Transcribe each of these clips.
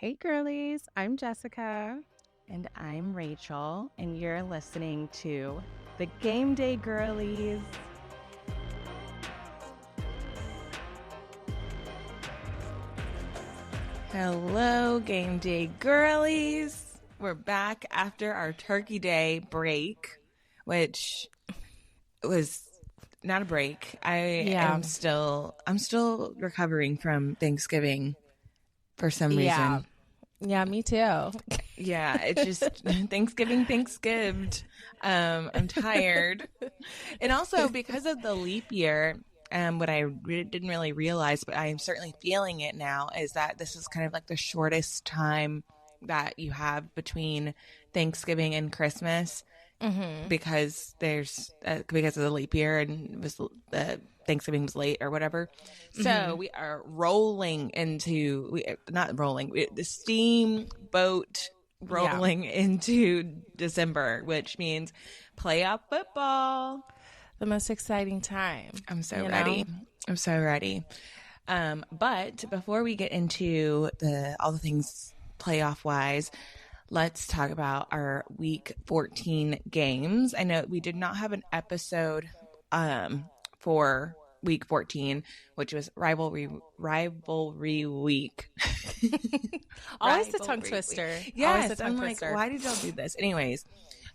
Hey girlies, I'm Jessica. And I'm Rachel, and you're listening to the Game Day Girlies. Hello, Game Day Girlies. We're back after our Turkey Day break, which was not a break. I'm still recovering from Thanksgiving for some reason. Yeah, me too. Yeah, it's just Thanksgiving. I'm tired. And also because of the leap year, what I didn't really realize, but I am certainly feeling it now, is that this is kind of like the shortest time that you have between Thanksgiving and Christmas, because because of the leap year and the Thanksgiving was late or whatever. So we are rolling into the steamboat rolling into December, which means playoff football. The most exciting time. I'm so ready. I'm so ready. But before we get into all the things playoff wise, let's talk about our week 14 games. I know we did not have an episode for week 14, which was rivalry week. Always the tongue twister. Yes, I'm like, why did y'all do this? Anyways,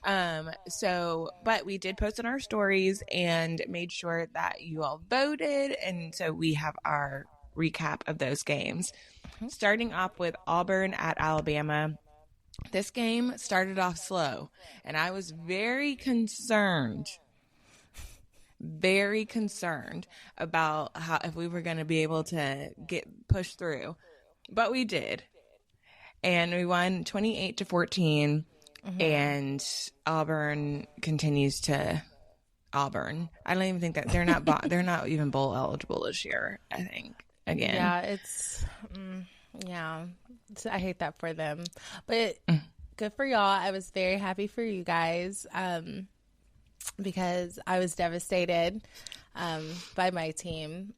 but we did post on our stories and made sure that you all voted, and so we have our recap of those games. Starting off with Auburn at Alabama. This game started off slow, and I was very concerned about if we were going to be able to get pushed through, but we did, and we won 28-14. And Auburn continues to Auburn. I don't even think that they're not even bowl eligible this year, I think, again. Yeah, I hate that for them, but good for y'all. I was very happy for you guys, because I was devastated by my team.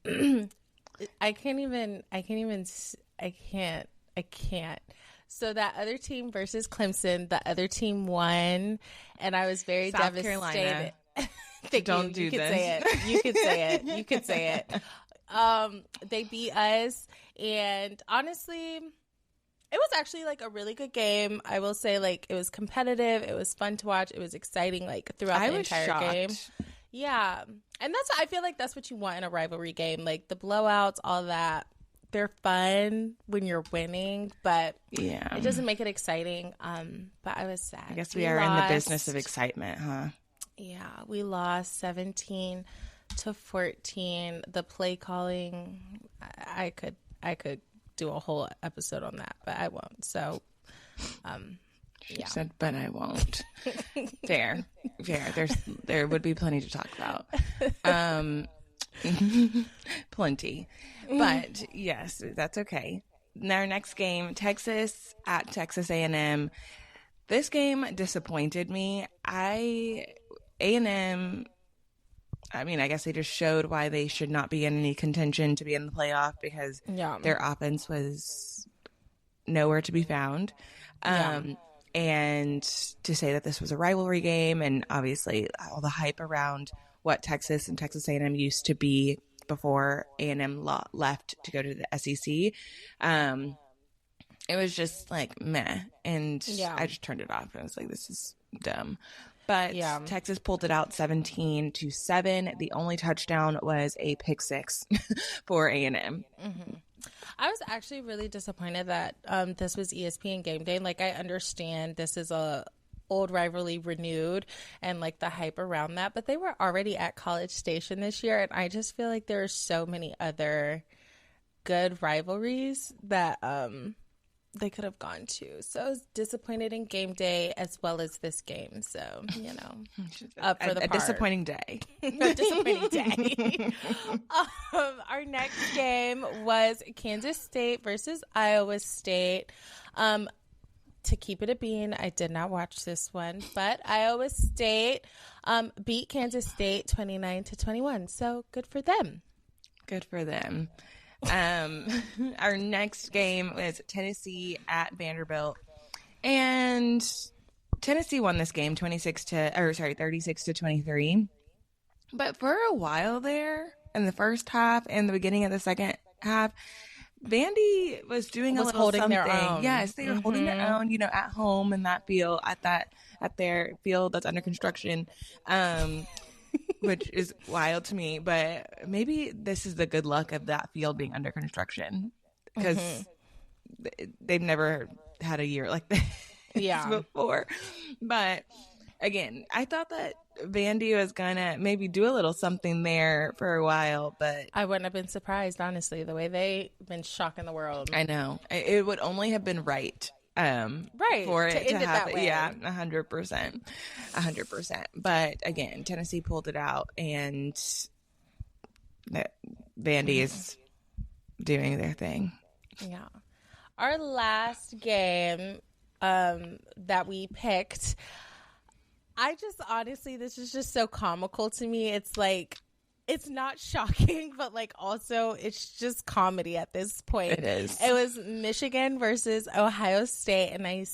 I can't. So that other team versus Clemson, the other team won, and I was very devastated. Carolina. Don't do this. You could say it. They beat us, and honestly, it was actually like a really good game. I will say, like, it was competitive. It was fun to watch. It was exciting, like, throughout the entire game. Yeah, and I feel like that's what you want in a rivalry game, like the blowouts, all that. They're fun when you're winning, but it doesn't make it exciting. But I was sad. I guess we are in the business of excitement, huh? Yeah, we lost 17-14. The play calling, I could do a whole episode on that, but I won't. So, She said, but I won't. Fair. There would be plenty to talk about. Plenty. But yes, that's okay. Now, our next game, Texas at Texas A&M. This game disappointed me. A&M, I mean, I guess they just showed why they should not be in any contention to be in the playoff, because their offense was nowhere to be found. And to say that this was a rivalry game, and obviously all the hype around what Texas and Texas A&M used to be before A&M left to go to the SEC, it was just like meh, and I just turned it off. I was like, this is dumb. But Texas pulled it out 17-7. The only touchdown was a pick six for A&M. I was actually really disappointed that this was ESPN Game Day. Like, I understand this is a old rivalry renewed and like the hype around that, but they were already at College Station this year, and I just feel like there are so many other good rivalries that they could have gone to. So I was disappointed in Game Day as well as this game. So, up for the part. Disappointing day. A disappointing day. Our next game was Kansas State versus Iowa State. To keep it a bean, I did not watch this one, but Iowa State beat Kansas State 29-21. So good for them. Good for them. Our next game was Tennessee at Vanderbilt, and Tennessee won this game 36 to 23. But for a while there, in the first half and the beginning of the second half, Vandy was doing a little holding something. Their own. Yes, they were holding their own, at home in that field, at their field that's under construction, which is wild to me. But maybe this is the good luck of that field being under construction, because they've never had a year like this before. But again, I thought that Vandy was gonna maybe do a little something there for a while, but I wouldn't have been surprised, honestly, the way they've been shocking the world. I know it would only have been right for it to happen. Yeah, 100%. But again, Tennessee pulled it out, and Vandy is doing their thing. Yeah. Our last game that we picked, I just honestly, this is just so comical to me. It's like, it's not shocking, but like also it's just comedy at this point. It is. It was Michigan versus Ohio State, and I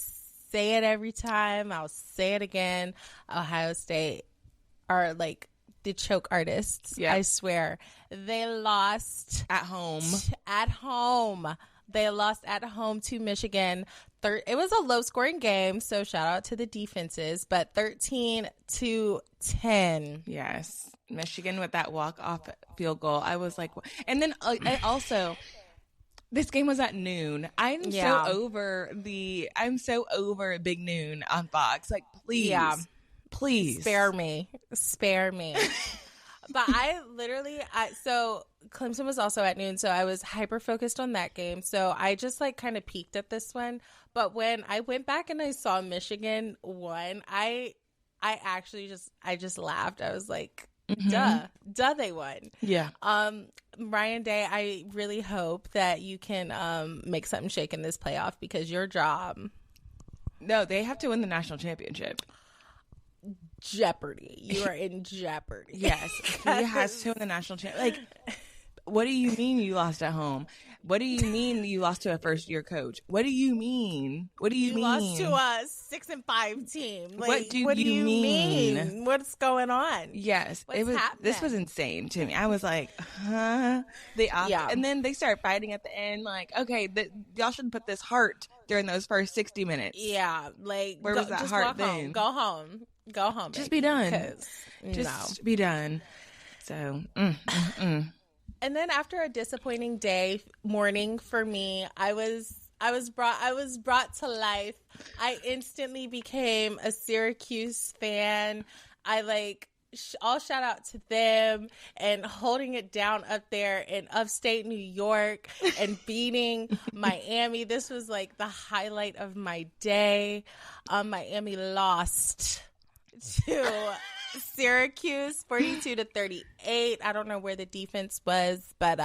say it every time. I'll say it again. Ohio State are like the choke artists. Yep. I swear. They lost at home. They lost at home to Michigan. It was a low-scoring game, so shout out to the defenses, but 13-10. Yes. Michigan with that walk-off field goal. I was like, and then I also, this game was at noon. I'm so over Big Noon on Fox. Like, please. Spare me. But so Clemson was also at noon, so I was hyper focused on that game. So I just like kind of peeked at this one. But when I went back and I saw Michigan won, I just laughed. I was like, duh, they won. Yeah. Ryan Day, I really hope that you can make something shake in this playoff, because your job. No, they have to win the national championship. Jeopardy. You are in jeopardy. Yes. He has to win the national championship. Like, what do you mean you lost at home? What do you mean you lost to a first-year coach? What do you mean? You lost to a 6-5 team. Like, what do you mean? What's going on? Yes, happening? This was insane to me. I was like, huh? And then they start fighting at the end. Like, okay, y'all should put this heart during those first 60 minutes. Yeah, like where was that heart then? Go home. Just be done. Be done. So. And then after a disappointing morning for me, I was brought to life. I instantly became a Syracuse fan. I like all shout out to them and holding it down up there in upstate New York and beating Miami. This was like the highlight of my day. Miami lost to Syracuse 42-38. I don't know where the defense was, but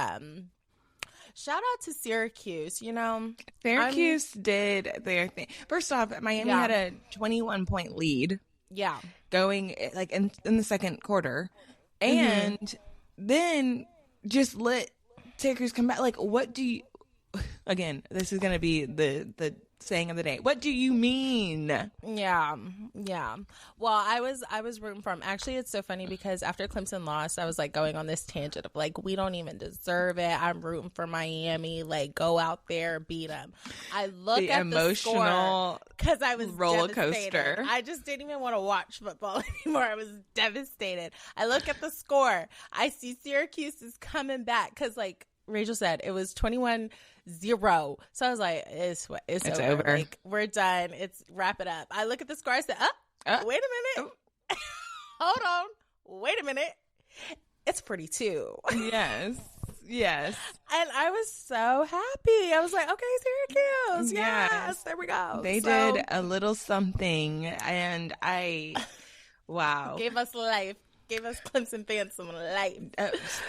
shout out to Syracuse. Syracuse did their thing. First off, Miami had a 21-point lead. Yeah, going like in the second quarter, and then just let Syracuse come back. Like, what do you? Again, this is going to be the saying of the day. What do you mean? Yeah. Well, I was rooting for him. Actually, it's so funny because after Clemson lost, I was like going on this tangent of like, we don't even deserve it. I'm rooting for Miami. Like, go out there, beat them. I look at the score because I was roller devastated. coaster. I just didn't even want to watch football anymore. I was devastated. I look at the score. I see Syracuse is coming back because, like Rachel said, it was 21-0. So I was like, it's over. Like, we're done. It's wrap it up. I look at the score. I said, wait a minute. Hold on. Wait a minute. It's 42. Yes. And I was so happy. I was like, okay, Syracuse. Yes. There we go. They did a little something, and wow. Gave us life. Gave us Clemson fans some life.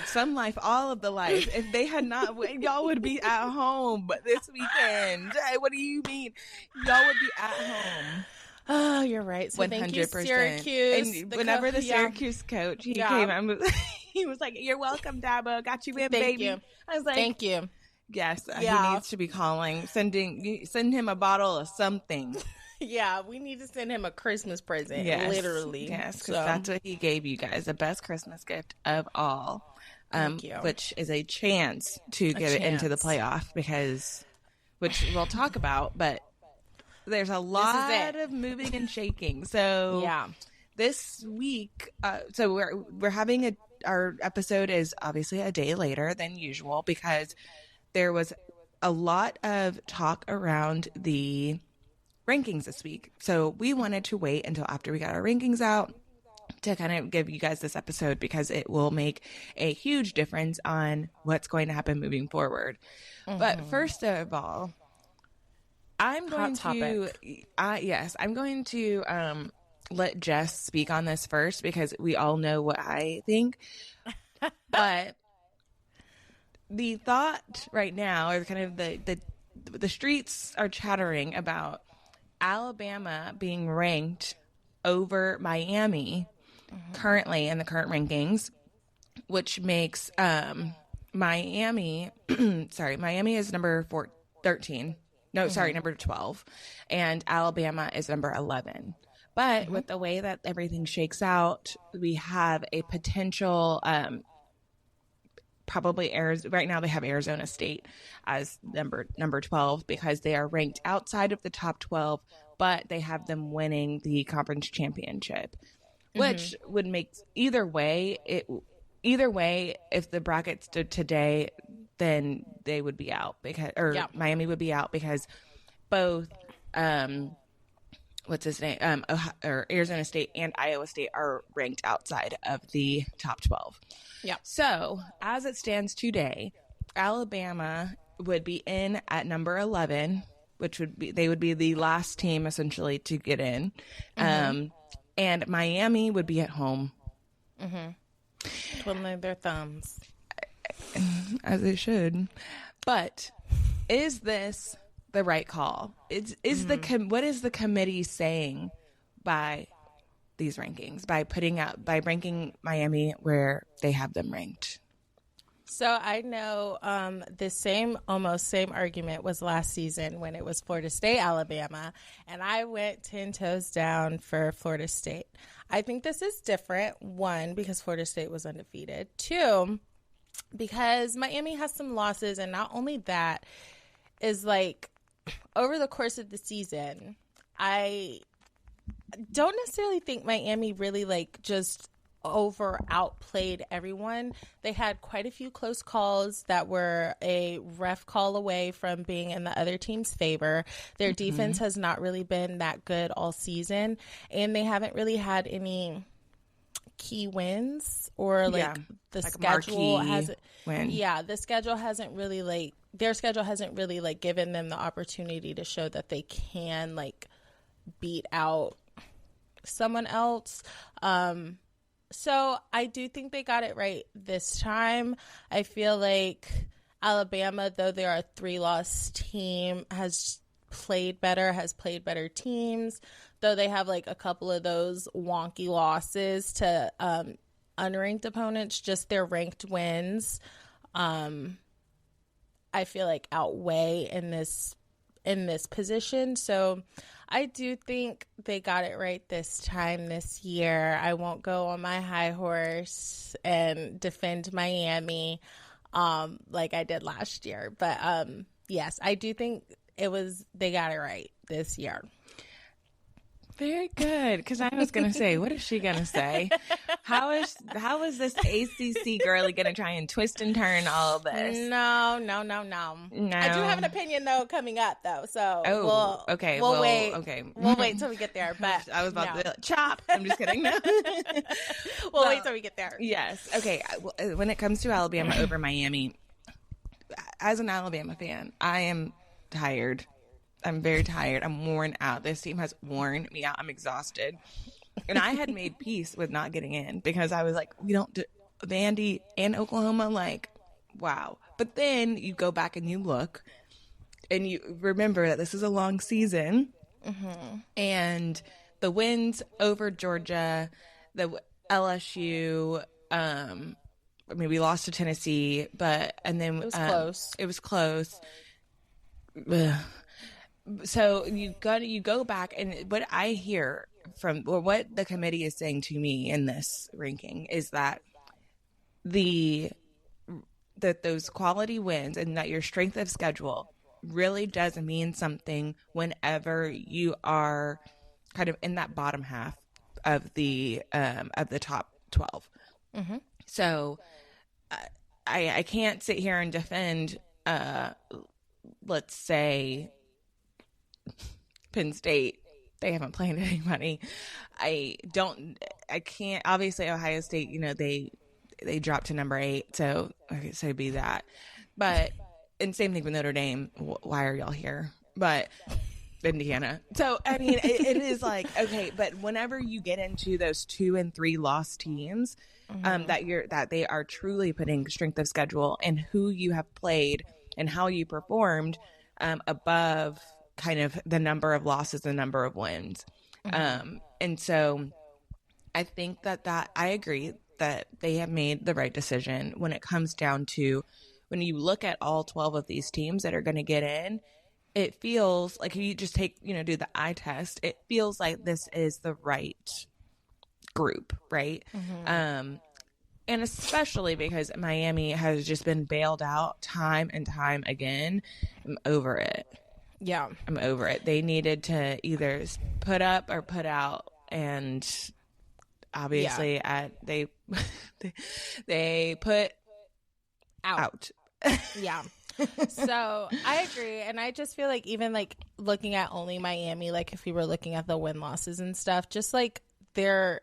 Some life, all of the life. If they had not, y'all would be at home this weekend. What do you mean? Y'all would be at home. Oh, you're right. So 100%. Thank you, Syracuse. And whenever the Syracuse coach, he came, He was like, "You're welcome, Dabo. Got you in, Thank baby." you. I was like, Thank you. Yes, Yeah. he needs to be calling, send him a bottle of something. Yeah, we need to send him a Christmas present, Yes, literally. yes, because that's what he gave you guys, the best Christmas gift of all, Thank you. which is a chance to get it into the playoff, which we'll talk about, but there's a lot of moving and shaking. So yeah, this week, so we're having our episode is obviously a day later than usual because there was a lot of talk around the rankings this week. So we wanted to wait until after we got our rankings out to kind of give you guys this episode because it will make a huge difference on what's going to happen moving forward. Mm-hmm. But first of all, I'm going to let Jess speak on this first because we all know what I think. But the thought right now, or kind of the streets are chattering about Alabama being ranked over Miami currently in the current rankings, which makes Miami is number 13. No, sorry, number 12. And Alabama is number 11. But with the way that everything shakes out, we have a potential probably right now they have Arizona State as number 12 because they are ranked outside of the top 12, but they have them winning the conference championship, which would make either way, if the bracket stood today, then they would be out Miami would be out because both Arizona State and Iowa State are ranked outside of the top 12. Yeah. So as it stands today, Alabama would be in at number 11, which they would be the last team essentially to get in. And Miami would be at home. Twiddling their thumbs. As they should. But is this the right call? What is the committee saying by these rankings, by ranking Miami where they have them ranked? So I know the almost same argument was last season when it was Florida State, Alabama, and I went 10 toes down for Florida State. I think this is different. One, because Florida State was undefeated. Two, because Miami has some losses, and not only that, is like over the course of the season, I don't necessarily think Miami really just outplayed everyone. They had quite a few close calls that were a ref call away from being in the other team's favor. Their defense has not really been that good all season, and they haven't really had any key wins or the schedule hasn't win. Yeah, the schedule hasn't really their schedule hasn't really given them the opportunity to show that they can beat out someone else. So I do think they got it right this time. I feel like Alabama, though they're a 3-loss team, has played better teams, though they have a couple of those wonky losses to unranked opponents. Just their ranked wins, I feel outweigh in this position. So I do think they got it right this time this year. I won't go on my high horse and defend Miami like I did last year. But yes, I do think they got it right this year. Very good, because I was going to say, what is she going to say? How is this ACC girly going to try and twist and turn all of this? No. I do have an opinion, though, coming up, though. So we'll wait. Okay. We'll wait till we get there. But I was about to chop. I'm just kidding. No. We'll wait till we get there. Yes. Okay. When it comes to Alabama over Miami, as an Alabama fan, I am tired. I'm very tired. I'm worn out. This team has worn me out. I'm exhausted. And I had made peace with not getting in because I was like, we don't do Vandy and Oklahoma. Wow. But then you go back and you look and you remember that this is a long season. And the wins over Georgia, the LSU, I mean, we lost to Tennessee, and then It was close. It was close. Ugh. So you go back, and what I hear from, or what the committee is saying to me in this ranking, is that those quality wins and that your strength of schedule really does mean something whenever you are kind of in that bottom half of the top 12. Mm-hmm. So I can't sit here and defend, let's say, Penn State. They haven't played anybody. I can't, obviously Ohio State, they dropped to number 8, so be that. But, and same thing with Notre Dame. Why are y'all here? But Indiana. So, I mean, it is like, okay, but whenever you get into those 2 and 3 lost teams, that they are truly putting strength of schedule and who you have played and how you performed above kind of the number of losses, the number of wins. And so I think that I agree that they have made the right decision when it comes down to, when you look at all 12 of these teams that are going to get in, it feels like, if you just take, do the eye test, it feels like this is the right group, right? And especially because Miami has just been bailed out time and time again. I'm over it. Yeah. I'm over it. They needed to either put up or put out, and obviously they put out. Yeah. So I agree, and I just feel like, even like looking at only Miami, like if we were looking at the win losses and stuff, just like their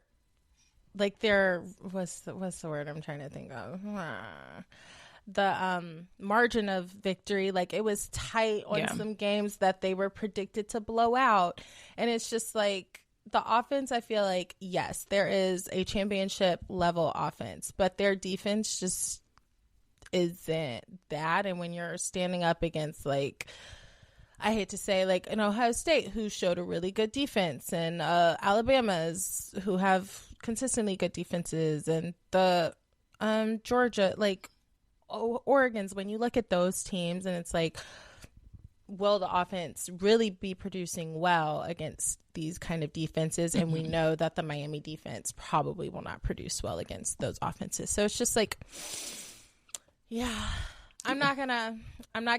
what's the word I'm trying to think of, the margin of victory, like it was tight on some games that they were predicted to blow out. And it's just like, the offense, I feel like, yes, there is a championship level offense, but their defense just isn't that. And when you're standing up against, like, I hate to say, like an Ohio State who showed a really good defense, and Alabama's who have consistently good defenses, and the Georgia, like Oregon's, when you look at those teams, and it's like, will the offense really be producing well against these kind of defenses? And we know that the Miami defense probably will not produce well against those offenses. So it's just like, yeah, I'm not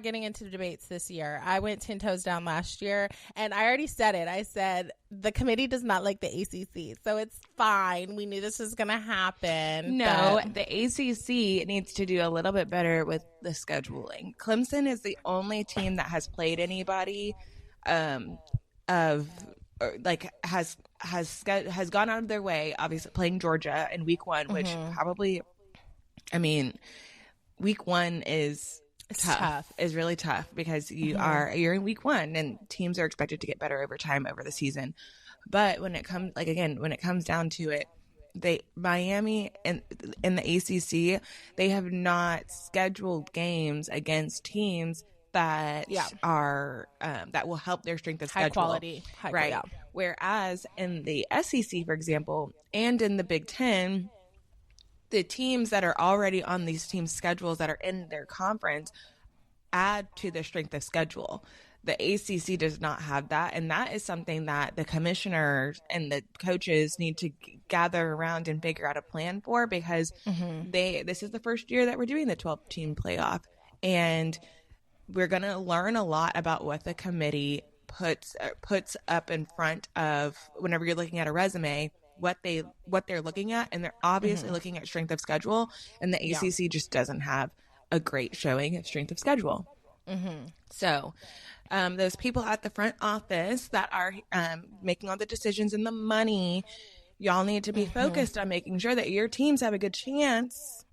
getting into the debates this year. I went 10 toes down last year, and I already said it. I said the committee does not like the ACC, so it's fine. We knew this was going to happen. No, the ACC needs to do a little bit better with the scheduling. Clemson is the only team that has played anybody has gone out of their way, obviously playing Georgia in week 1, which probably, I mean, week 1 is tough. Is really tough, because you're in week 1, and teams are expected to get better over time, over the season. But when it comes down to it, Miami and in the ACC, they have not scheduled games against teams that are that will help their strength of schedule. High quality, right? Whereas in the SEC, for example, and in the Big Ten, the teams that are already on these teams' schedules that are in their conference add to their strength of schedule. The ACC does not have that, and that is something that the commissioners and the coaches need to gather around and figure out a plan for, because this is the first year that we're doing the 12-team playoff, and we're going to learn a lot about what the committee puts up in front of, whenever you're looking at a resume, what they're looking at, and they're obviously looking at strength of schedule, and the ACC just doesn't have a great showing of strength of schedule. So those people at the front office that are making all the decisions and the money, y'all need to be focused on making sure that your teams have a good chance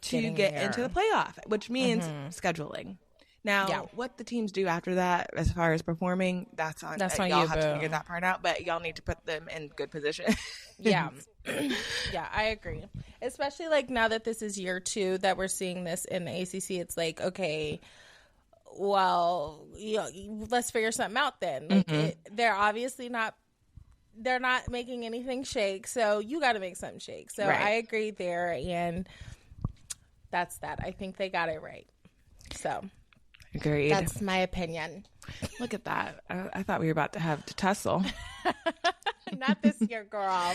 to get into the playoff, which means scheduling. Now, what the teams do after that, as far as performing, that's on y'all you, have to figure that part out, but y'all need to put them in good position. Yeah, I agree. Especially like now that this is year 2 that we're seeing this in the ACC, it's like, okay, well, let's figure something out then. Like they're obviously they're not making anything shake, so you got to make something shake. So I agree there, and That's that. I think they got it right. So agreed. That's my opinion. Look at that. I thought we were about to have to tussle. Not this year, girl.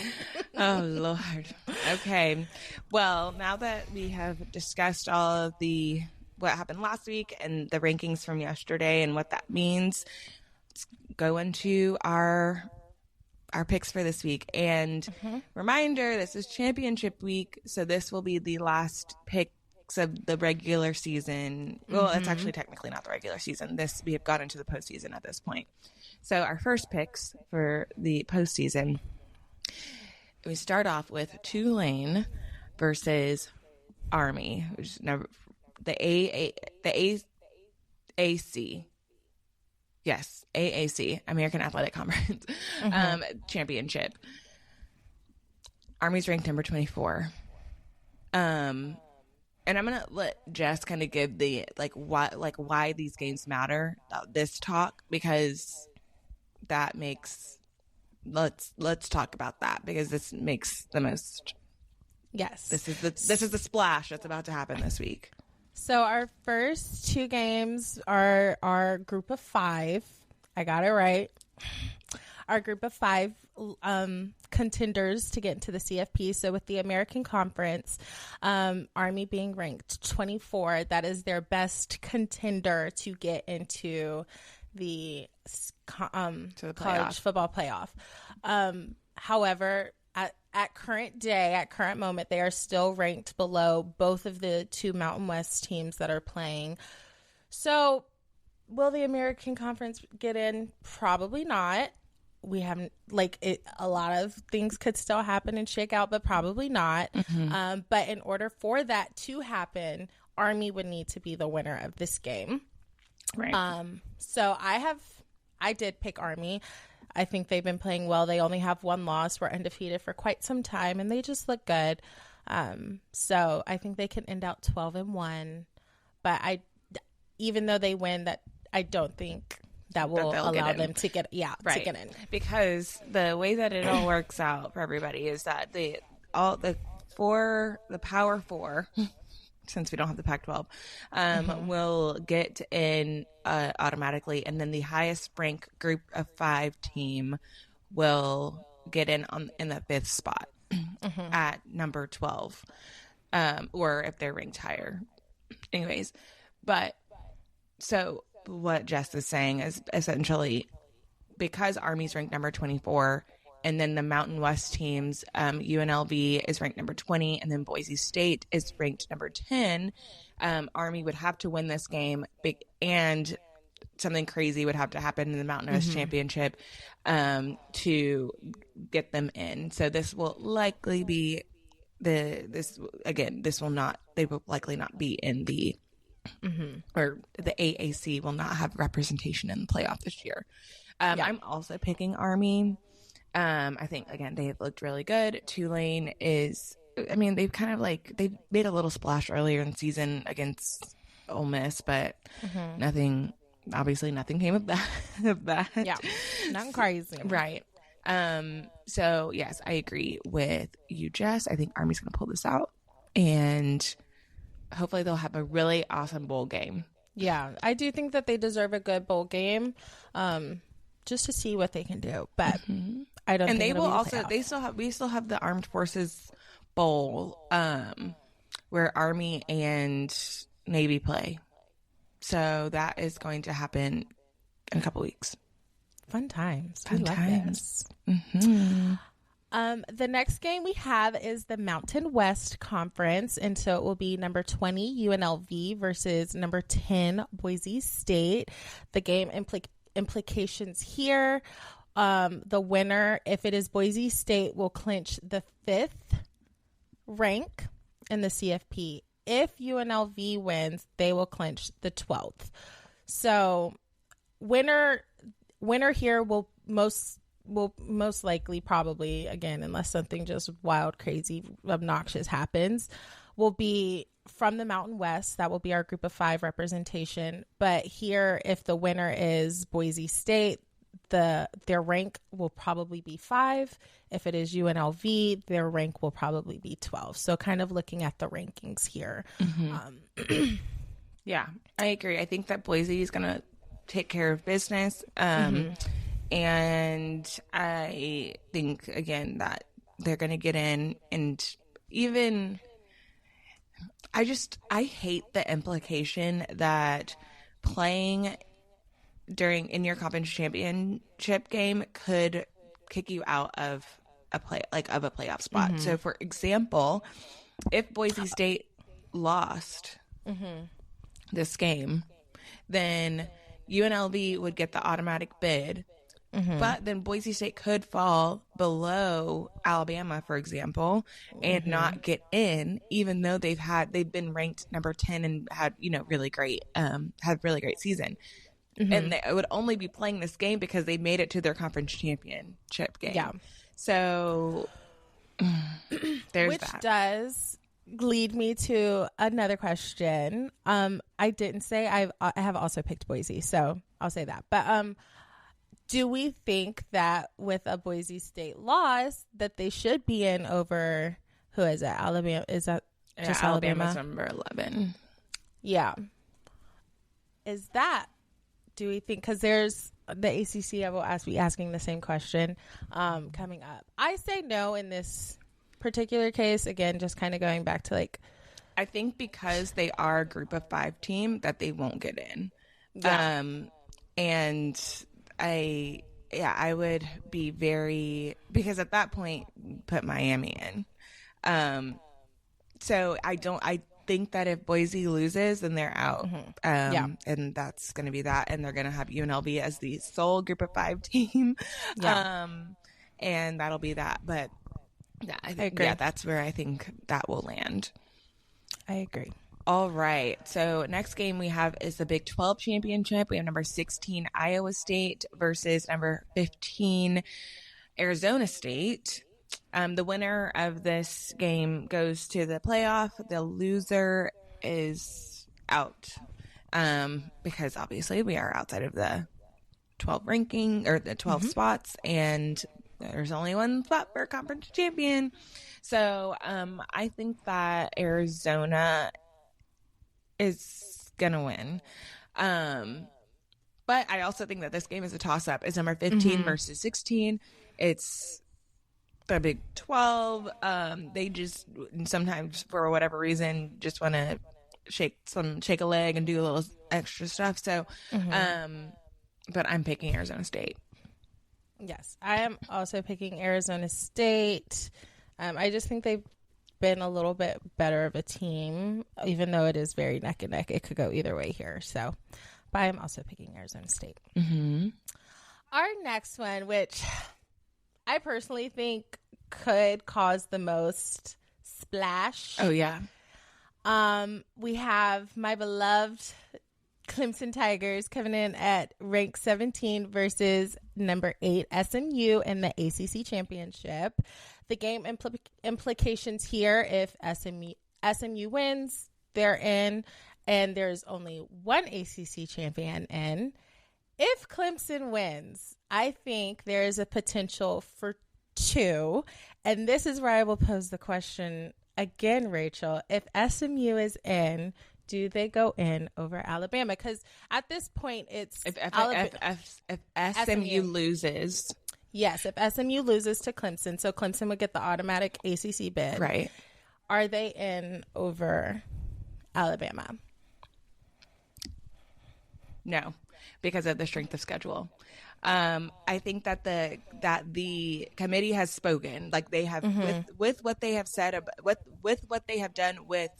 Oh, Lord. Okay. Well, now that we have discussed all of what happened last week and the rankings from yesterday and what that means, let's go into our picks for this week. And reminder, this is championship week, so this will be the last picks of the regular season. Well, it's actually technically not the regular season. We have got into the postseason at this point. So our first picks for the postseason, we start off with Tulane versus Army, which is the AAC. Yes, AAC, American Athletic Conference Championship. Army's ranked number 24. And I'm gonna let Jess kind of give the why these games matter, this talk, because that makes let's talk about that, because this makes the most. Yes, this is the splash that's about to happen this week. So our first two games are our group of 5. I got it right. Our group of 5 contenders to get into the CFP. So with the American Conference, Army being ranked 24, that is their best contender to get into the college football playoff. However, at current moment, they are still ranked below both of the two Mountain West teams that are playing. So will the American Conference get in? Probably not. We haven't, a lot of things could still happen and shake out, but probably not. But in order for that to happen, Army would need to be the winner of this game. Right. So I did pick Army. I think they've been playing well. They only have one loss. We're undefeated for quite some time, and they just look good. So I think they can end out 12-1. But even though they win, that I don't think that will allow them to get to get in. Because the way that it all works out for everybody is that the Power Four, since we don't have the Pac-12, will get in automatically, and then the highest ranked group of 5 team will get in the 5th spot at number 12, or if they're ranked higher. Anyways, but so what Jess is saying is essentially, because Army's ranked number 24, and then the Mountain West teams, UNLV is ranked number 20, and then Boise State is ranked number 10. Army would have to win this game, and something crazy would have to happen in the Mountain West Championship to get them in. So this will likely be they will likely not be in the or the AAC will not have representation in the playoff this year. I'm also picking Army. I think, again, they have looked really good. Tulane they've kind of they made a little splash earlier in the season against Ole Miss, but nothing came of that. Yeah, nothing crazy. Right. So yes, I agree with you, Jess. I think Army's going to pull this out, and hopefully they'll have a really awesome bowl game. Yeah, I do think that they deserve a good bowl game, just to see what they can do. But I don't. And think they will also. We still have the Armed Forces Bowl, where Army and Navy play. So that is going to happen in a couple weeks. Fun times. Fun times. The next game we have is the Mountain West Conference, and so it will be number 20 UNLV versus number 10 Boise State. The game implications here. The winner, if it is Boise State, will clinch the 5th rank in the CFP. If UNLV wins, they will clinch the 12th. So winner here will most likely, probably, again, unless something just wild, crazy, obnoxious happens, will be from the Mountain West. That will be our group of 5 representation. But here, if the winner is Boise State, their rank will probably be 5. If it is UNLV, their rank will probably be 12. So kind of looking at the rankings here. Yeah, I agree. I think that Boise is going to take care of business. And I think, again, that they're going to get in. And even I hate the implication that playing in your conference championship game could kick you out of a playoff spot. So for example, if Boise State lost this game, then UNLV would get the automatic bid. But then Boise State could fall below Alabama, for example, and not get in, even though they've been ranked number 10 and had really great season. And they would only be playing this game because they made it to their conference championship game. Yeah. So there's that. Which does lead me to another question. I didn't say I have also picked Boise, so I'll say that. But do we think that with a Boise State loss that they should be in over, who is it? Alabama? Is that just Alabama? Alabama's number 11. Yeah. Is that, do we think, because there's the ACC, I will be asking the same question coming up. I say no in this particular case. Again, just kind of going back to I think because they are a group of 5 team that they won't get in. Yeah. And I would be because at that point put Miami in. So I think that if Boise loses, then they're out. And that's going to be that. And they're going to have UNLV as the sole group of 5 team. And that'll be that. But yeah, I agree. Yeah, that's where I think that will land. I agree. All right. So next game we have is the Big 12 championship. We have number 16 Iowa State versus number 15 Arizona State. The winner of this game goes to the playoff. The loser is out because obviously we are outside of the 12 ranking or the 12 spots, and there's only one spot for a conference champion. So I think that Arizona is going to win. But I also think that this game is a toss-up. It's number 15 versus 16. It's the Big 12. They just sometimes, for whatever reason, just want to shake a leg and do a little extra stuff. So, but I'm picking Arizona State. Yes, I am also picking Arizona State. I just think they've been a little bit better of a team, even though it is very neck and neck. It could go either way here. So, but I'm also picking Arizona State. Our next one, which I personally think could cause the most splash. Oh, yeah. We have my beloved Clemson Tigers coming in at rank 17 versus number 8 SMU in the ACC Championship. The game implications here: if SMU wins, they're in, and there's only one ACC champion in. If Clemson wins, I think there is a potential for 2, and this is where I will pose the question again, Rachel. If SMU is in, do they go in over Alabama? Because at this point, it's if SMU loses. Yes, if SMU loses to Clemson, so Clemson would get the automatic ACC bid. Right. Are they in over Alabama? No, because of the strength of schedule. I think that the committee has spoken, like they have with what they have said with what they have done with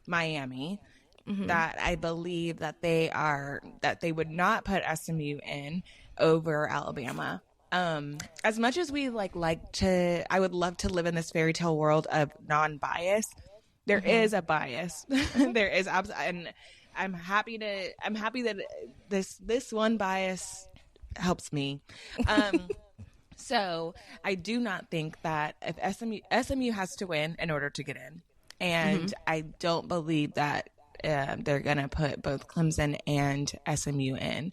Miami. That I believe that they would not put SMU in over Alabama. As much as we I would love to live in this fairy tale world of non-bias. There is a bias. There is, and I'm happy that this one bias helps me. So I do not think that if SMU has to win in order to get in, and I don't believe that they're gonna put both Clemson and SMU in.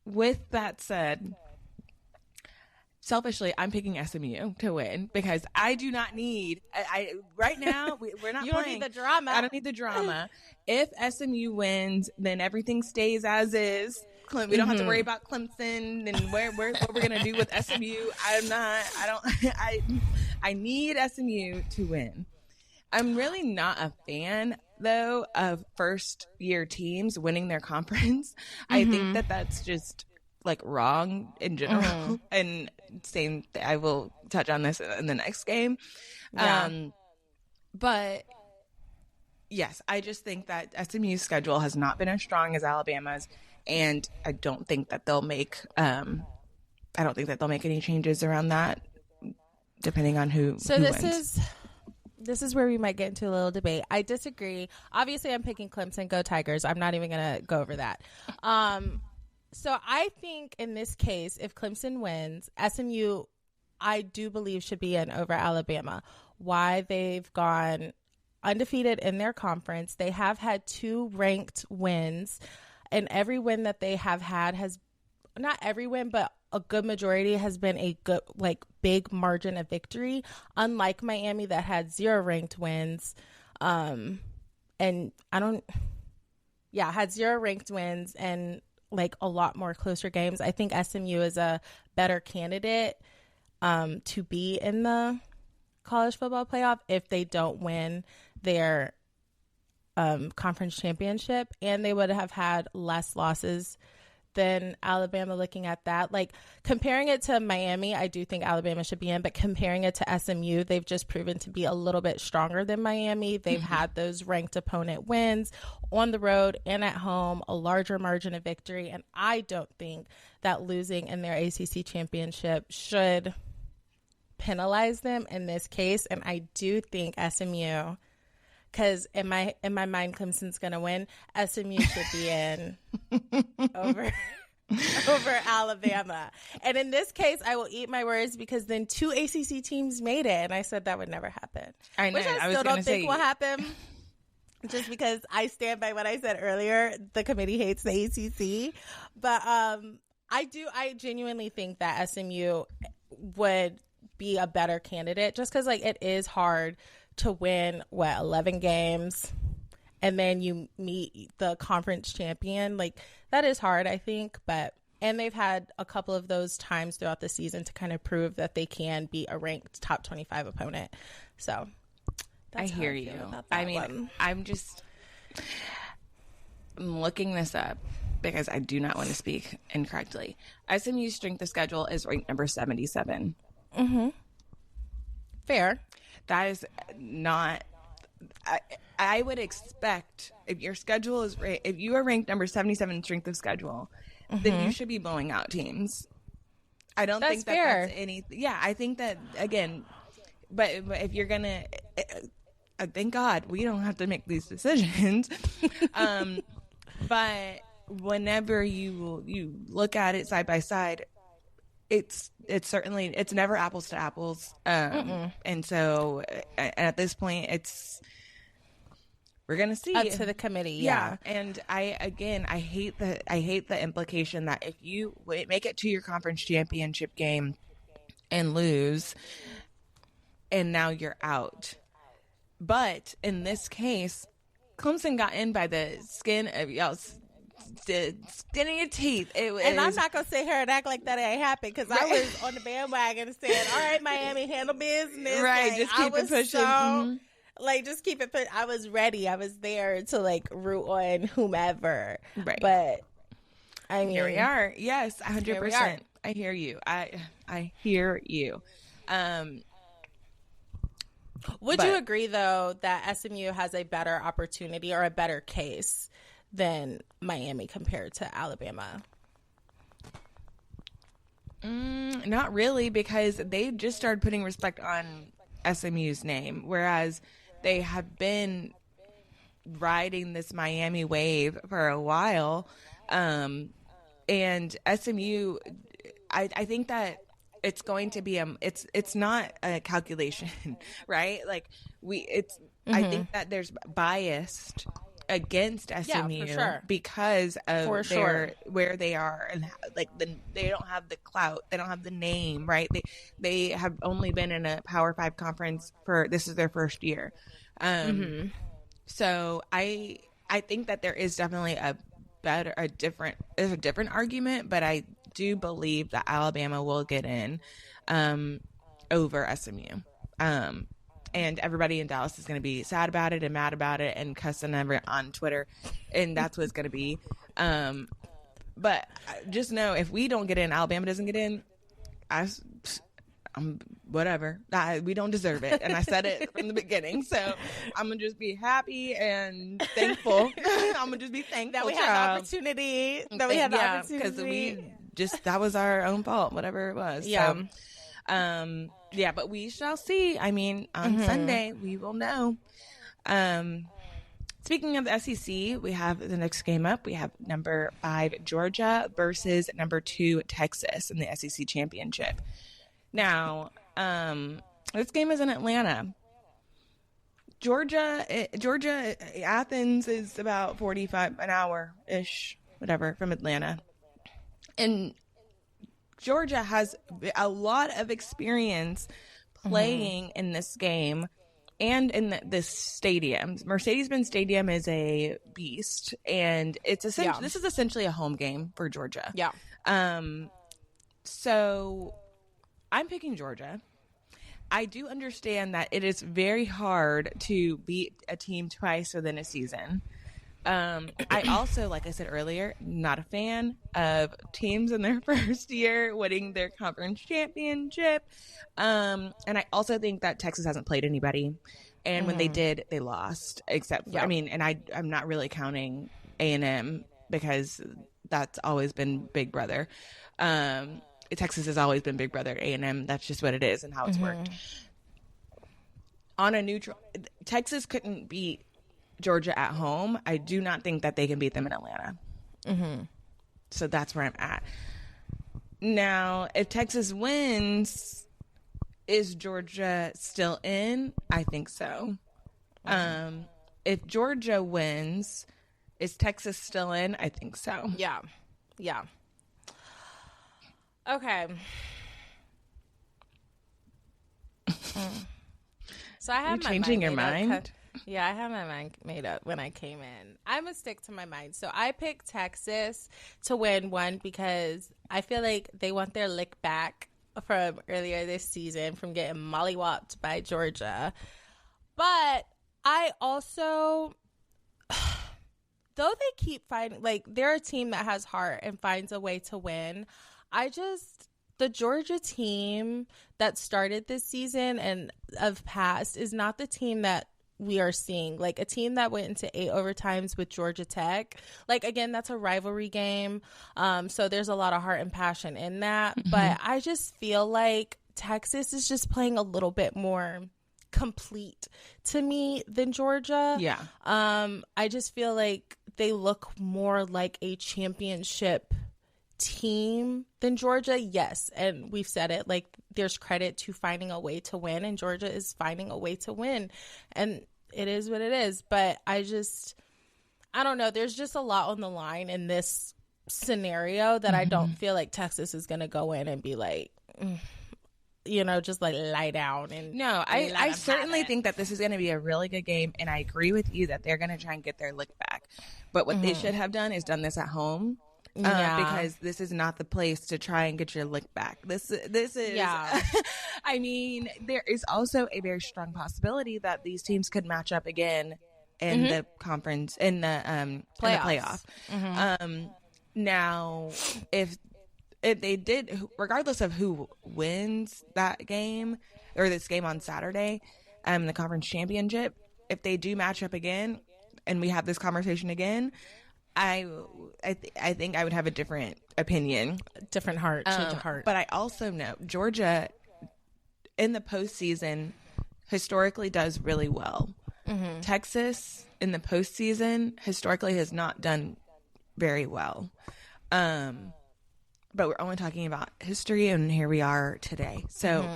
with that said, selfishly, I'm picking SMU to win because I do not need. Right now we're not. You playing. Don't need the drama. I don't need the drama. If SMU wins, then everything stays as is. We don't have to worry about Clemson and what we're gonna do with SMU. I need SMU to win. I'm really not a fan though of first year teams winning their conference. I think that that's just like wrong in general. And same, I will touch on this in the next game. Yeah. But yes, I just think that SMU's schedule has not been as strong as Alabama's, and I don't think that they'll make any changes around that, depending on who. So who this wins. This is where we might get into a little debate. I disagree. Obviously, I'm picking Clemson. Go Tigers. I'm not even going to go over that. So I think in this case, if Clemson wins, SMU, I do believe should be in over Alabama. Why? They've gone undefeated in their conference. They have had 2 ranked wins, and every win that they have had has, not every win, but a good majority has been a good, like, big margin of victory, unlike Miami that had 0 ranked wins. And had 0 ranked wins and like a lot more closer games. I think SMU is a better candidate to be in the college football playoff if they don't win their conference championship, and they would have had less losses than Alabama. Looking at that, like comparing it to Miami, I do think Alabama should be in, but comparing it to SMU, they've just proven to be a little bit stronger than Miami. They've had those ranked opponent wins on the road and at home, a larger margin of victory, and I don't think that losing in their ACC championship should penalize them in this case. And I do think SMU, because in my mind, Clemson's going to win. SMU should be in over Alabama. And in this case, I will eat my words because then 2 ACC teams made it, and I said that would never happen. I know. Which I still don't think will happen. Just because I stand by what I said earlier, the committee hates the ACC. But I genuinely think that SMU would be a better candidate, just because like it is hard to win 11 games and then you meet the conference champion. Like that is hard, I think, and they've had a couple of those times throughout the season to kind of prove that they can be a ranked top 25 opponent. So that's I hear you. I mean, I'm looking this up because I do not want to speak incorrectly. SMU's strength of schedule is ranked number 77. Fair. That is not. I would expect if your schedule is if you are ranked number 77 in strength of schedule, then you should be blowing out teams. I don't think that's any. Yeah, I think that again. But if you're gonna, thank God we don't have to make these decisions. But whenever you look at it side by side, it's never apples to apples. And so at this point we're gonna see up to the committee. Yeah. And I hate the implication that if you make it to your conference championship game and lose, and now you're out. But in this case, Clemson got in by the skin of y'all's skin of your teeth. And I'm not going to sit here and act like that ain't happened, because I was on the bandwagon saying, all right, Miami, handle business. Right, like, just keep it pushing. Like, just keep it pushing. I was ready. I was there to, like, root on whomever. Right. But, I mean. Here we are. Yes, 100%. I hear you. I hear you. Would you agree, though, that SMU has a better opportunity or a better case than Miami compared to Alabama? Not really, because they just started putting respect on SMU's name, whereas they have been riding this Miami wave for a while. And SMU, I think that it's going to be it's not a calculation, right? Like I think that there's biased against SMU for sure. because of For sure. where they are, and like they don't have the clout, they don't have the name, right? They have only been in a Power 5 conference this is their first year. So I think that there is definitely a different argument, but I do believe that Alabama will get in over SMU. And everybody in Dallas is going to be sad about it and mad about it and cussing on Twitter, and that's what it's going to be. But just know, if we don't get in, Alabama doesn't get in, I'm whatever. We don't deserve it, and I said it from the beginning. So I'm gonna just be happy and thankful. I'm gonna just be thankful that we had the opportunity. Because that was our own fault, whatever it was. Yeah. So, yeah, but we shall see. I mean, on Sunday, we will know. Speaking of the SEC, we have the next game up. We have number 5, Georgia versus number 2, Texas in the SEC Championship. Now, this game is in Atlanta. Georgia, Athens is about 45 an hour-ish, whatever, from Atlanta. And Georgia has a lot of experience playing in this game and in this stadium. Mercedes-Benz Stadium is a beast, and it's essentially this is essentially a home game for Georgia. Yeah. So I'm picking Georgia. I do understand that it is very hard to beat a team twice within a season. I also, like I said earlier, not a fan of teams in their first year winning their conference championship. And I also think that Texas hasn't played anybody. And when they did, they lost. Except for, I'm not really counting A&M because that's always been Big Brother. Texas has always been Big Brother. A&M, that's just what it is and how it's worked. On a neutral, Texas couldn't beat Georgia at home. I do not think that they can beat them in Atlanta. So that's where I'm at. Now, if Texas wins, is Georgia still in? I think so. If Georgia wins, is Texas still in? I think so. Yeah. Okay. So I have changing your mind. Yeah, I have my mind made up when I came in. I'm going to stick to my mind. So I picked Texas to win one because I feel like they want their lick back from earlier this season from getting mollywopped by Georgia. But I also, though they keep fighting, like they're a team that has heart and finds a way to win. The Georgia team that started this season and of past is not the team that we are seeing. Like a team that went into 8 overtimes with Georgia Tech. Like, again, that's a rivalry game. So there's a lot of heart and passion in that. But I just feel like Texas is just playing a little bit more complete to me than Georgia. Yeah. I just feel like they look more like a championship team than Georgia. Yes, and we've said it, like there's credit to finding a way to win, and Georgia is finding a way to win, and it is what it is. But I don't know, there's just a lot on the line in this scenario that I don't feel like Texas is gonna go in and be like, just like lie down. And no, I certainly think that this is going to be a really good game, and I agree with you that they're going to try and get their lick back. But what they should have done is done this at home. Because this is not the place to try and get your lick back. This is, I mean, there is also a very strong possibility that these teams could match up again in the conference, in the playoff. Now, if they did, regardless of who wins that game or this game on Saturday, the conference championship, if they do match up again and we have this conversation again, I think I would have a different opinion. Different heart. Change of heart. But I also know Georgia in the postseason historically does really well. Texas in the postseason historically has not done very well. But we're only talking about history, and here we are today. So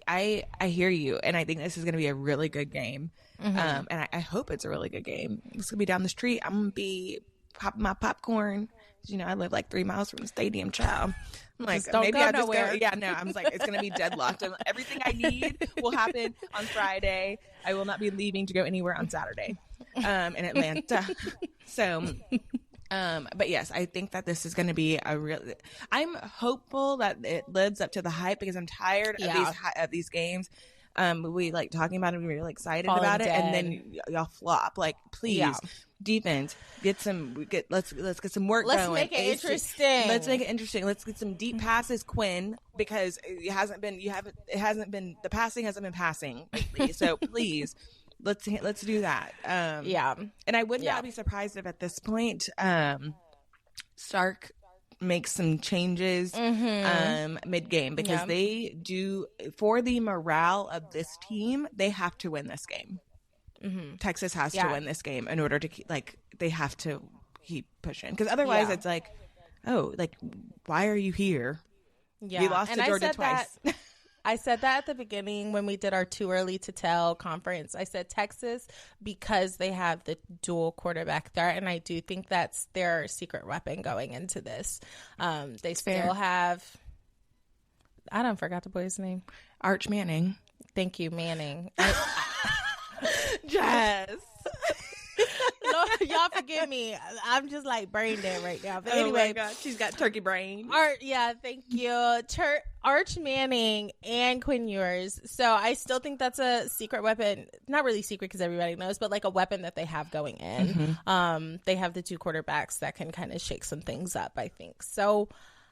I hear you, and I think this is going to be a really good game. And I hope it's a really good game. It's going to be down the street. I'm going to be popping my popcorn. You know, I live like 3 miles from the stadium, child. I'm like, maybe I just go. Yeah, no, I'm like, it's going to be deadlocked. Everything I need will happen on Friday. I will not be leaving to go anywhere on Saturday in Atlanta. So, but yes, I think that this is going to be I'm hopeful that it lives up to the hype because I'm tired of these games. We like talking about it. We were really excited about it, and then y'all flop. Like, please, defense, let's get some work going. Let's make it interesting. Let's make it interesting. Let's get some deep passes, Quinn, because the passing hasn't been passing lately. So please, let's do that. And I would not be surprised if at this point, Sark makes some changes mid-game because they do, for the morale of this team, they have to win this game. Texas has to win this game in order to keep, like, they have to keep pushing because otherwise it's like, oh, like, why are you here? We lost to Georgia twice. I said that at the beginning when we did our too early to tell conference. I said Texas because they have the dual quarterback threat, and I do think that's their secret weapon going into this. They still have, I don't forgot the boy's name. Arch Manning. Thank you, Manning. Jess. Lord, y'all forgive me. I'm just like brain dead right now. But anyway, oh my God, she's got turkey brain. Thank you. Arch Manning and Quinn Ewers. So I still think that's a secret weapon. Not really secret because everybody knows, but like a weapon that they have going in. They have the two quarterbacks that can kind of shake some things up, I think. So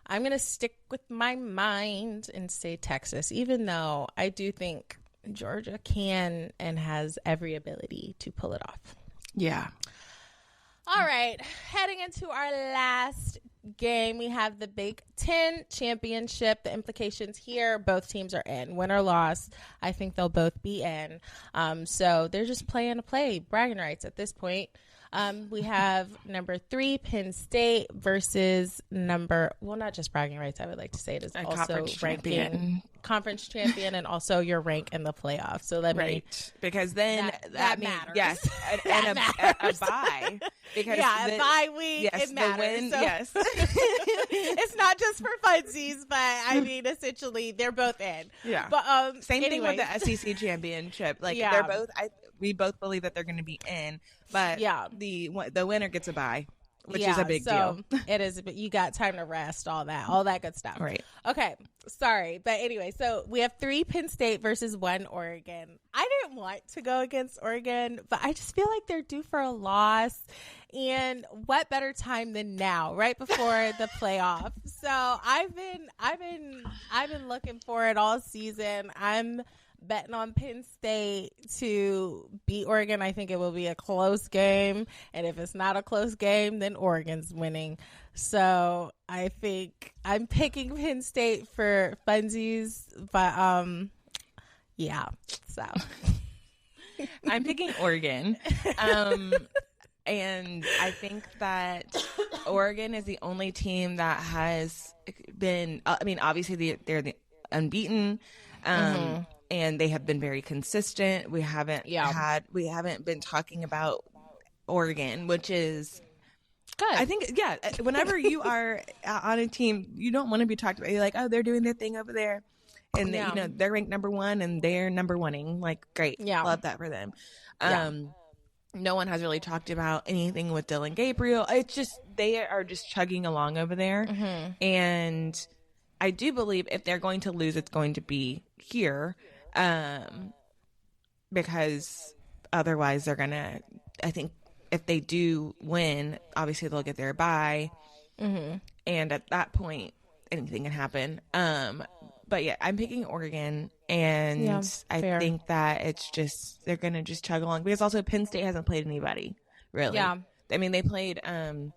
I'm going to stick with my mind and say Texas, even though I do think Georgia can and has every ability to pull it off. Yeah. All right. Heading into our last game, we have the Big Ten Championship. The implications here, both teams are in. Win or loss, I think they'll both be in. So they're just playing to play. Bragging rights at this point. We have number 3, Penn State versus not just bragging rights, I would like to say it is also ranking conference champion and also your rank in the playoffs. So because then that matters. Yes, and a bye. Because a bye week, it matters. It's not just for funsies, but I mean, essentially, they're both in. Yeah. But same thing with the SEC championship. Like they're both. We both believe that they're going to be in, but the winner gets a bye, which is a big deal. It is, but you got time to rest, all that good stuff. Right. Okay. Sorry. But anyway, so we have 3 Penn State versus 1 Oregon. I didn't want to go against Oregon, but I just feel like they're due for a loss. And what better time than now, right before the playoff? So I've been looking for it all season. I'm betting on Penn State to beat Oregon. I think it will be a close game. And if it's not a close game, then Oregon's winning. So I think I'm picking Penn State for funsies. But, so. I'm picking Oregon. And I think that Oregon is the only team that has been, obviously they're unbeaten. And they have been very consistent. We haven't been talking about Oregon, which is good. I think, whenever you are on a team, you don't want to be talked about. You're like, oh, they're doing their thing over there. And they're ranked number 1 and they're number 1ing. Like, great. Love that for them. No one has really talked about anything with Dylan Gabriel. It's just, they are just chugging along over there. And I do believe if they're going to lose, it's going to be here. Because otherwise they're gonna, I think if they do win, obviously they'll get their bye. And at that point anything can happen. But yeah, I'm picking Oregon, and I think that it's just, they're gonna just chug along because also Penn State hasn't played anybody really. I mean, they played did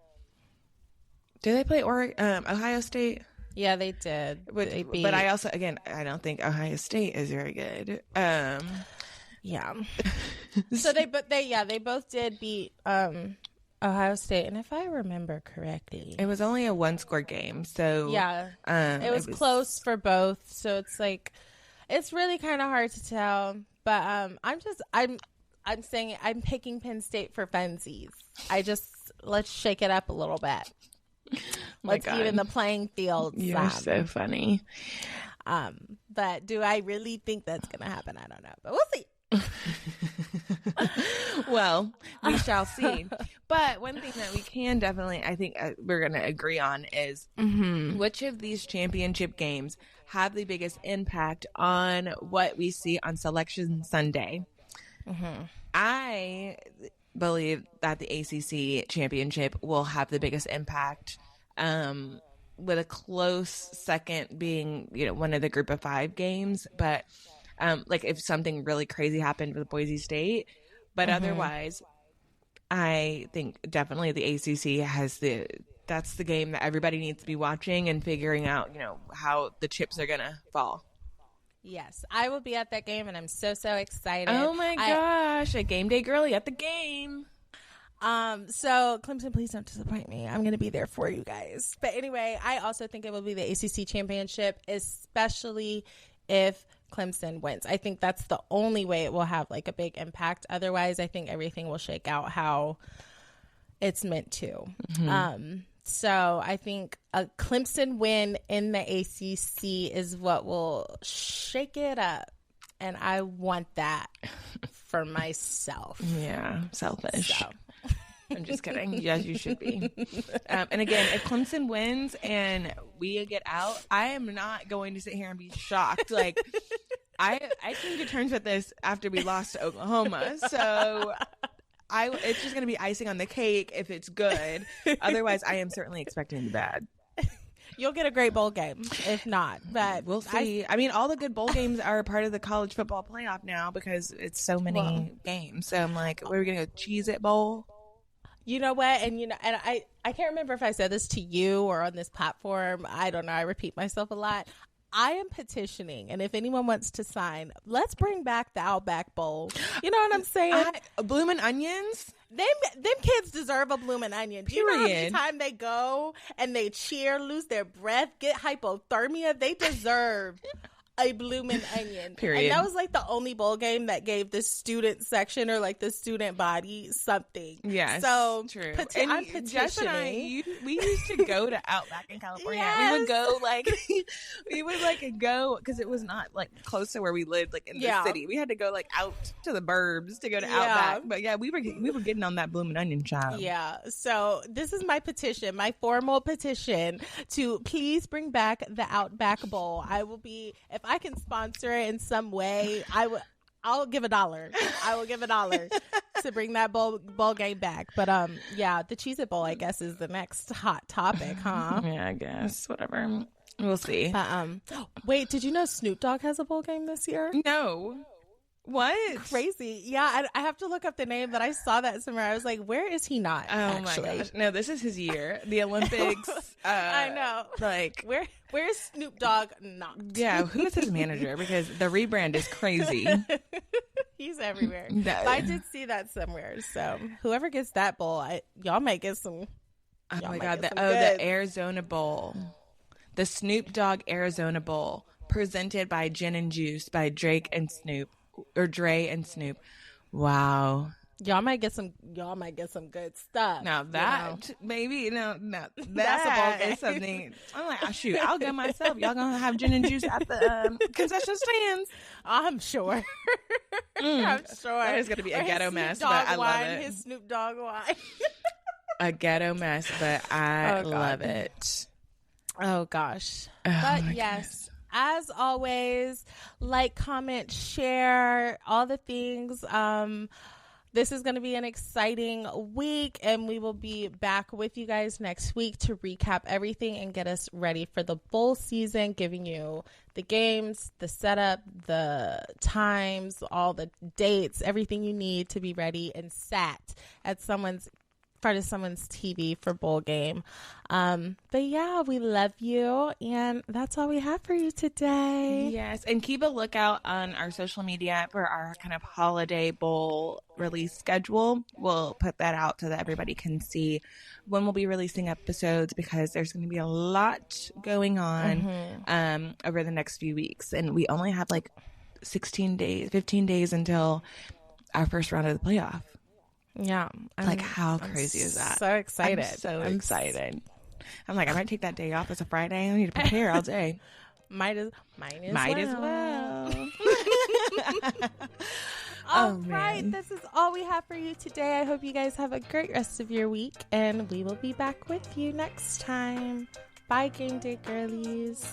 they play Ohio State? Yeah, they did. But I also, again, I don't think Ohio State is very good. So they both did beat Ohio State, and if I remember correctly, it was only a 1-score game. So it was close for both. So it's like, It's really kind of hard to tell, but I'm saying I'm picking Penn State for funsies. Let's shake it up a little bit. Let's even the playing field. You're so funny. But do I really think that's going to happen? I don't know, but we'll see. Well, we shall see. But one thing that we can definitely, I think we're going to agree on is which of these championship games have the biggest impact on what we see on Selection Sunday. I believe that the ACC Championship will have the biggest impact, with a close second being, one of the Group of 5 games. But like if something really crazy happened with Boise State, but otherwise, I think definitely the ACC that's the game that everybody needs to be watching and figuring out, how the chips are gonna fall. Yes, I will be at that game, and I'm so excited. Oh my gosh, a game day girly at the game. So Clemson, please don't disappoint me. I'm going to be there for you guys. But anyway, I also think it will be the ACC Championship, especially if Clemson wins. I think that's the only way it will have like a big impact. Otherwise, I think everything will shake out how it's meant to. So I think a Clemson win in the ACC is what will shake it up. And I want that for myself. Yeah, selfish. So. I'm just kidding. Yes, you should be. And again, if Clemson wins and we get out, I am not going to sit here and be shocked. Like, I came to terms with this after we lost to Oklahoma. So it's just going to be icing on the cake if it's good. Otherwise, I am certainly expecting the bad. You'll get a great bowl game if not, but we'll see. I mean, all the good bowl games are a part of the college football playoff now because it's so many games. So I'm like, where are we going to go? Cheez-It Bowl? You know what? And, and I can't remember if I said this to you or on this platform. I don't know. I repeat myself a lot. I am petitioning, and if anyone wants to sign, let's bring back the Outback Bowl. You know what I'm saying? Bloomin' Onions? Them kids deserve a bloomin' onion. Do you know how many times they go and they cheer, lose their breath, get hypothermia? They deserve a bloomin' onion. Period. And that was like the only bowl game that gave the student section or like the student body something. Yes, so true. I'm petitioning. Jess and I, we used to go to Outback in California. Yes. We would go go because it was not like close to where we lived, like in the city. We had to go like out to the burbs to go to Outback. But yeah, we were getting on that bloomin' onion, child. Yeah. So this is my petition, my formal petition to please bring back the Outback Bowl. I will be, if I can sponsor it in some way, I'll give $1. I will give $1 to bring that bowl game back. But yeah, the Cheez-It Bowl, I guess, is the next hot topic, huh? Yeah, I guess. Whatever. We'll see. But, wait, did you know Snoop Dogg has a bowl game this year? No. What? Crazy. Yeah, I have to look up the name, but I saw that somewhere. I was like, where is he not? Oh actually? My gosh. No, this is his year. The Olympics. I know. Like, where's Snoop Dogg not? Yeah, who is his manager? Because the rebrand is crazy. He's everywhere. But I did see that somewhere. So whoever gets that bowl, y'all might get some. Oh my God. The Arizona Bowl. The Snoop Dogg Arizona Bowl. Presented by Gin and Juice by Drake and Snoop. Or Dre and Snoop. Wow. Y'all might get some good stuff. Now that maybe that's a bowl game. Something. I'm like, shoot, I'll go myself. Y'all gonna have gin and juice at the concession stands? I'm sure. I'm sure. That is gonna be a ghetto mess, but I love it. His Snoop Dogg wine. A ghetto mess, but I love it. Oh gosh. Oh, but yes. Goodness. As always, like, comment, share, all the things. This is going to be an exciting week, and we will be back with you guys next week to recap everything and get us ready for the bowl season, giving you the games, the setup, the times, all the dates, everything you need to be ready and sat at someone's front of someone's TV for bowl game. But yeah, we love you, and that's all we have for you today. Yes, and keep a lookout on our social media for our kind of holiday bowl release schedule. We'll put that out so that everybody can see when we'll be releasing episodes, because there's going to be a lot going on over the next few weeks, and we only have like 15 days until our first round of the playoff. Yeah. How crazy is that? So excited. I'm excited. I'm like, I might take that day off. It's a Friday. I need to prepare all day. Might as well. All right. This is all we have for you today. I hope you guys have a great rest of your week, and we will be back with you next time. Bye, Game Day girlies.